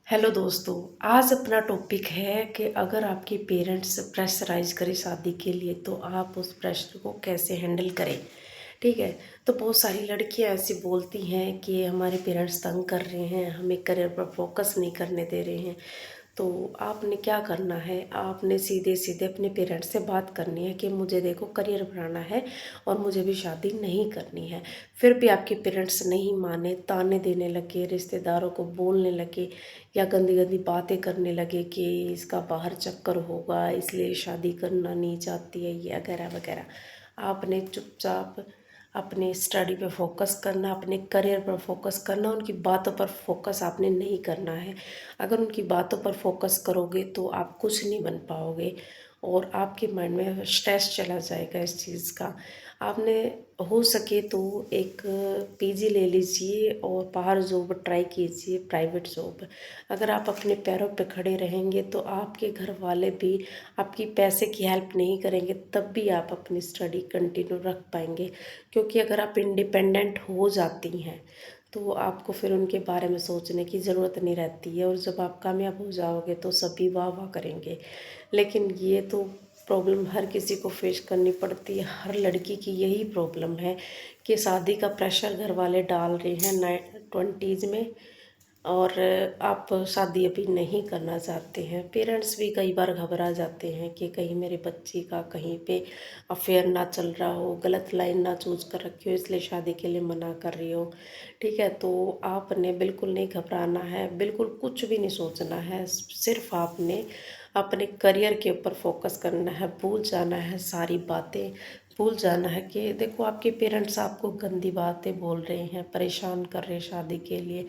Hello दोस्तों। आज अपना टॉपिक है कि अगर आपके पेरेंट्स प्रेशराइज करें शादी के लिए तो आप उस प्रेशर को कैसे हैंडल करें। ठीक है। तो बहुत सारी लड़कियां ऐसी बोलती हैं कि हमारे पेरेंट्स तंग कर रहे हैं, हमें करियर पर फोकस नहीं करने दे रहे हैं। तो आपने क्या करना है, आपने सीधे सीधे अपने पेरेंट्स से बात करनी है कि मुझे देखो करियर बनाना है और मुझे भी शादी नहीं करनी है। फिर भी आपके पेरेंट्स नहीं माने, ताने देने लगे, रिश्तेदारों को बोलने लगे या गंदी गंदी बातें करने लगे कि इसका बाहर चक्कर होगा इसलिए शादी करना नहीं चाहती है, ये वगैरह वगैरह। आपने चुपचाप अपने स्टडी पे फोकस करना, अपने करियर पर फोकस करना, उनकी बातों पर फोकस आपने नहीं करना है। अगर उनकी बातों पर फोकस करोगे तो आप कुछ नहीं बन पाओगे और आपके माइंड में स्ट्रेस चला जाएगा इस चीज़ का। आपने हो सके तो एक पीजी ले लीजिए और बाहर जॉब ट्राई कीजिए, प्राइवेट जॉब। अगर आप अपने पैरों पे खड़े रहेंगे तो आपके घर वाले भी आपकी पैसे की हेल्प नहीं करेंगे, तब भी आप अपनी स्टडी कंटिन्यू रख पाएंगे। क्योंकि अगर आप इंडिपेंडेंट हो जाती हैं तो आपको फिर उनके बारे में सोचने की ज़रूरत नहीं रहती है और जब आप कामयाब हो जाओगे तो सभी वाह वाह करेंगे। लेकिन ये तो प्रॉब्लम हर किसी को फेस करनी पड़ती है, हर लड़की की यही प्रॉब्लम है कि शादी का प्रेशर घर वाले डाल रहे हैं 20s में और आप शादी अभी नहीं करना चाहते हैं। पेरेंट्स भी कई बार घबरा जाते हैं कि कहीं मेरे बच्ची का कहीं पे अफेयर ना चल रहा हो, गलत लाइन ना चूज कर रखी हो, इसलिए शादी के लिए मना कर रही हो। ठीक है, तो आपने बिल्कुल नहीं घबराना है, बिल्कुल कुछ भी नहीं सोचना है। सिर्फ आपने अपने करियर के ऊपर फोकस करना है, भूल जाना है सारी बातें। भूल जाना है कि देखो आपके पेरेंट्स आपको गंदी बातें बोल रहे हैं, परेशान कर रहे हैं शादी के लिए।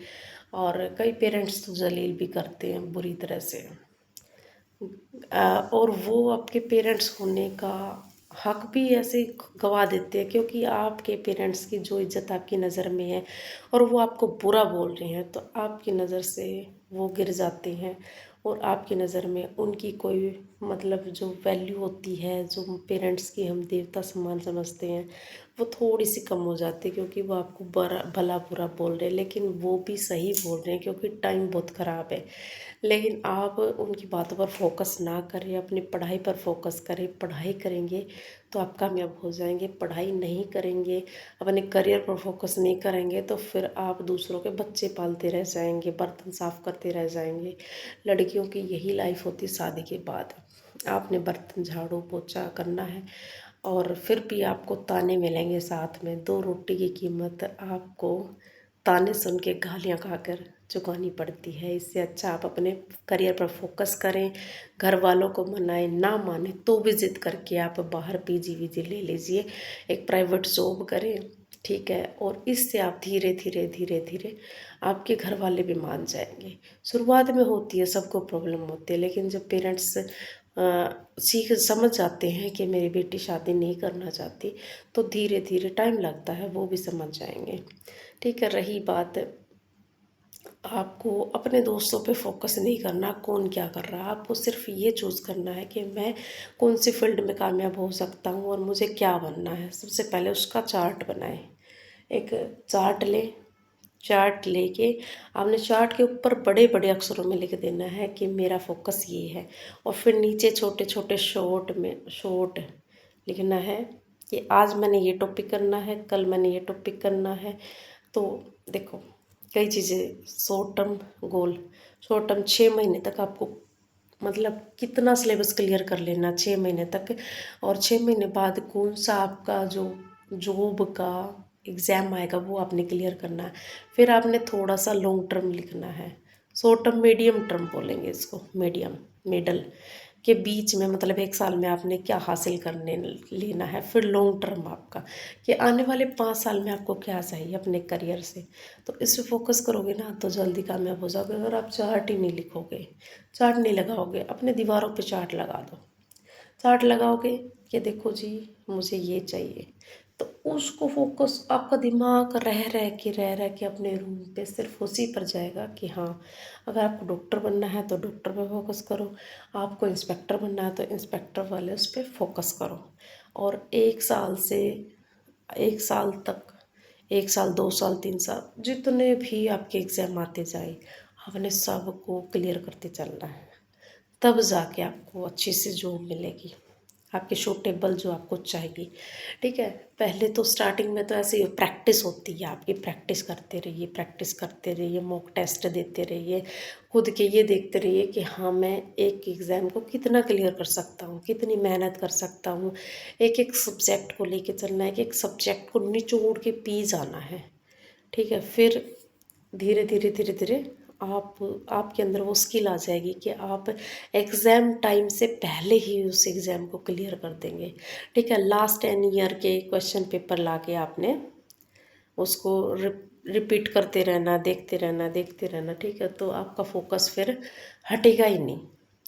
और कई पेरेंट्स तो जलील भी करते हैं बुरी तरह से। और वो आपके पेरेंट्स होने का हक भी ऐसे गवा देते हैं क्योंकि आपके पेरेंट्स की जो इज्जत आपकी नज़र में है और वो आपको बुरा बोल रहे हैं तो आपकी नज़र से वो गिर जाते हैं और आपकी नज़र में उनकी कोई मतलब जो वैल्यू होती है, जो पेरेंट्स की हम देवता समान समझते हैं, वो थोड़ी सी कम हो जाती है क्योंकि वो आपको बड़ा भला बुरा बोल रहे हैं, लेकिन वो भी सही बोल रहे हैं क्योंकि टाइम बहुत ख़राब है। लेकिन आप उनकी बातों पर फोकस ना करें, अपनी पढ़ाई पर फोकस करें। पढ़ाई करेंगे तो आप कामयाब हो जाएंगे, पढ़ाई नहीं करेंगे, अपने करियर पर फोकस नहीं करेंगे तो फिर आप दूसरों के बच्चे पालते रह जाएंगे, बर्तन साफ करते रह जाएंगे। लड़कियों की यही लाइफ होती शादी के बाद। आपने बर्तन झाड़ू पोछा करना है और फिर भी आपको ताने मिलेंगे साथ में। दो रोटी की कीमत आपको ताने सुन के गालियाँ खाकर चुकानी पड़ती है। इससे अच्छा आप अपने करियर पर फोकस करें। घर वालों को मनाएं, ना माने तो भी जिद करके आप बाहर पीजी वीजी ले लीजिए, एक प्राइवेट जॉब करें। ठीक है, और इससे आप धीरे धीरे धीरे धीरे आपके घर वाले भी मान जाएंगे। शुरुआत में होती है, सबको प्रॉब्लम होती है, लेकिन जब पेरेंट्स सीख समझ जाते हैं कि मेरी बेटी शादी नहीं करना चाहती तो धीरे धीरे टाइम लगता है, वो भी समझ जाएंगे। ठीक है, रही बात, आपको अपने दोस्तों पे फोकस नहीं करना कौन क्या कर रहा है। आपको सिर्फ ये चूज़ करना है कि मैं कौन सी फील्ड में कामयाब हो सकता हूँ और मुझे क्या बनना है। सबसे पहले उसका चार्ट बनाएं। एक चार्ट लें, चार्ट लेके आपने चार्ट के ऊपर बड़े बड़े अक्षरों में लिख देना है कि मेरा फोकस ये है और फिर नीचे छोटे छोटे शॉर्ट लिखना है कि आज मैंने ये टॉपिक करना है, कल मैंने ये टॉपिक करना है। तो देखो, कई चीज़ें short term goal, short term 6 महीने तक आपको मतलब कितना सिलेबस क्लियर कर लेना 6 महीने तक, और 6 महीने बाद कौन सा आपका जो जॉब का एग्ज़ाम आएगा वो आपने क्लियर करना है। फिर आपने थोड़ा सा लॉन्ग टर्म लिखना है, शॉर्ट टर्म मीडियम टर्म बोलेंगे इसको, मीडियम मिडल के बीच में, मतलब 1 साल में आपने क्या हासिल करने लेना है। फिर लॉन्ग टर्म आपका कि आने वाले 5 साल में आपको क्या चाहिए अपने करियर से। तो इस पे फोकस करोगे ना तो जल्दी कामयाब हो जाओगे। अगर आप चार्ट ही नहीं लिखोगे, चार्ट नहीं लगाओगे, अपने दीवारों पे चार्ट लगा दो, चार्ट लगाओगे कि देखो जी मुझे ये चाहिए, तो उसको फोकस आपका दिमाग रह रह के अपने रूम पे सिर्फ उसी पर जाएगा कि हाँ, अगर आपको डॉक्टर बनना है तो डॉक्टर पे फोकस करो, आपको इंस्पेक्टर बनना है तो इंस्पेक्टर वाले उस पर फोकस करो। और 1 साल से 1 साल तक, 1 साल 2 साल 3 साल जितने भी आपके एग्ज़ाम आते जाए, अपने सब को क्लियर करते चलना है, तब जाके आपको अच्छी सी जॉब मिलेगी, आपकी सूटेबल जो आपको चाहिए। ठीक है, पहले तो स्टार्टिंग में तो ऐसे ही प्रैक्टिस होती है आपकी, प्रैक्टिस करते रहिए, प्रैक्टिस करते रहिए, मॉक टेस्ट देते रहिए, खुद के ये देखते रहिए कि हाँ मैं एक एग्ज़ाम को कितना क्लियर कर सकता हूँ, कितनी मेहनत कर सकता हूँ। एक एक सब्जेक्ट को लेके चलना है, एक एक सब्जेक्ट को निचोड़ के पी जाना है। ठीक है, फिर धीरे धीरे धीरे धीरे आप आपके अंदर वो स्किल आ जाएगी कि आप एग्ज़ाम टाइम से पहले ही उस एग्ज़ाम को क्लियर कर देंगे। ठीक है, लास्ट 10 ईयर के क्वेश्चन पेपर ला के आपने उसको रिपीट करते रहना, देखते रहना, देखते रहना। ठीक है, तो आपका फोकस फिर हटेगा ही नहीं,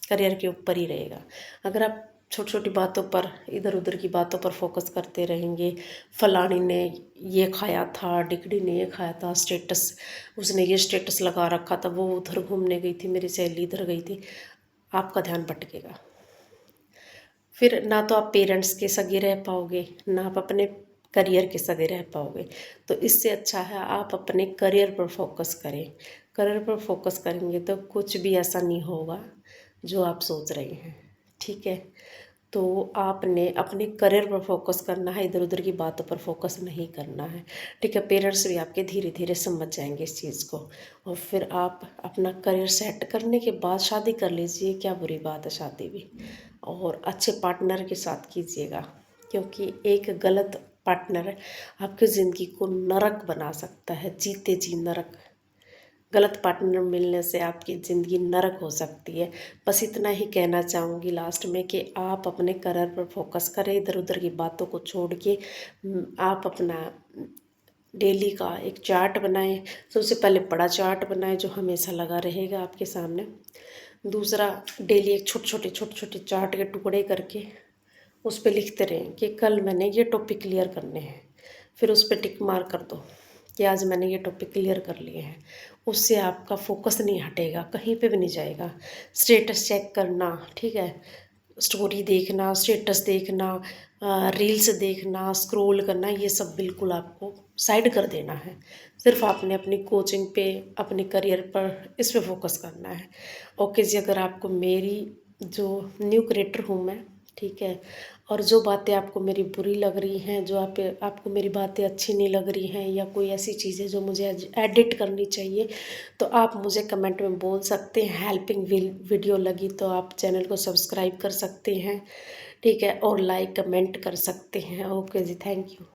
करियर के ऊपर ही रहेगा। अगर आप छोटी छोटी बातों पर, इधर उधर की बातों पर फोकस करते रहेंगे, फलानी ने ये खाया था, डिकड़ी ने ये खाया था, स्टेटस उसने ये स्टेटस लगा रखा था, वो उधर घूमने गई थी, मेरी सहेली इधर गई थी, आपका ध्यान भटकेगा। फिर ना तो आप पेरेंट्स के सगे रह पाओगे, ना आप अपने करियर के सगे रह पाओगे। तो इससे अच्छा है आप अपने करियर पर फोकस करें। करियर पर फोकस करेंगे तो कुछ भी ऐसा नहीं होगा जो आप सोच रहे हैं। ठीक है, तो आपने अपने करियर पर फोकस करना है, इधर उधर की बातों पर फोकस नहीं करना है। ठीक है, पेरेंट्स भी आपके धीरे धीरे समझ जाएंगे इस चीज़ को, और फिर आप अपना करियर सेट करने के बाद शादी कर लीजिए, क्या बुरी बात है शादी भी, और अच्छे पार्टनर के साथ कीजिएगा, क्योंकि एक गलत पार्टनर आपकी ज़िंदगी को नरक बना सकता है, जीते जी नरक। गलत पार्टनर मिलने से आपकी ज़िंदगी नरक हो सकती है। बस इतना ही कहना चाहूँगी लास्ट में कि आप अपने करियर पर फोकस करें, इधर उधर की बातों को छोड़ के आप अपना डेली का एक चार्ट बनाएं। सबसे पहले बड़ा चार्ट बनाएं जो हमेशा लगा रहेगा आपके सामने। दूसरा, डेली एक छोटे छोटे चार्ट के टुकड़े करके उस पर लिखते रहें कि कल मैंने ये टॉपिक क्लियर करने हैं। फिर उस पर टिक मार कर दो कि आज मैंने ये टॉपिक क्लियर कर लिए हैं। उससे आपका फोकस नहीं हटेगा, कहीं पे भी नहीं जाएगा। स्टेटस चेक करना, ठीक है, स्टोरी देखना, स्टेटस देखना, रील्स देखना, स्क्रॉल करना, ये सब बिल्कुल आपको साइड कर देना है। सिर्फ आपने अपनी कोचिंग पे, अपने करियर पर, इस पे फोकस करना है। ओके जी, अगर आपको मेरी जो न्यू क्रिएटर हूँ मैं, ठीक है, और जो बातें आपको मेरी बुरी लग रही हैं, जो आपको मेरी बातें अच्छी नहीं लग रही हैं, या कोई ऐसी चीज़ें जो मुझे एडिट करनी चाहिए, तो आप मुझे कमेंट में बोल सकते हैं। हेल्पिंग वीडियो लगी तो आप चैनल को सब्सक्राइब कर सकते हैं, ठीक है, और लाइक कमेंट कर सकते हैं। ओके जी, थैंक यू।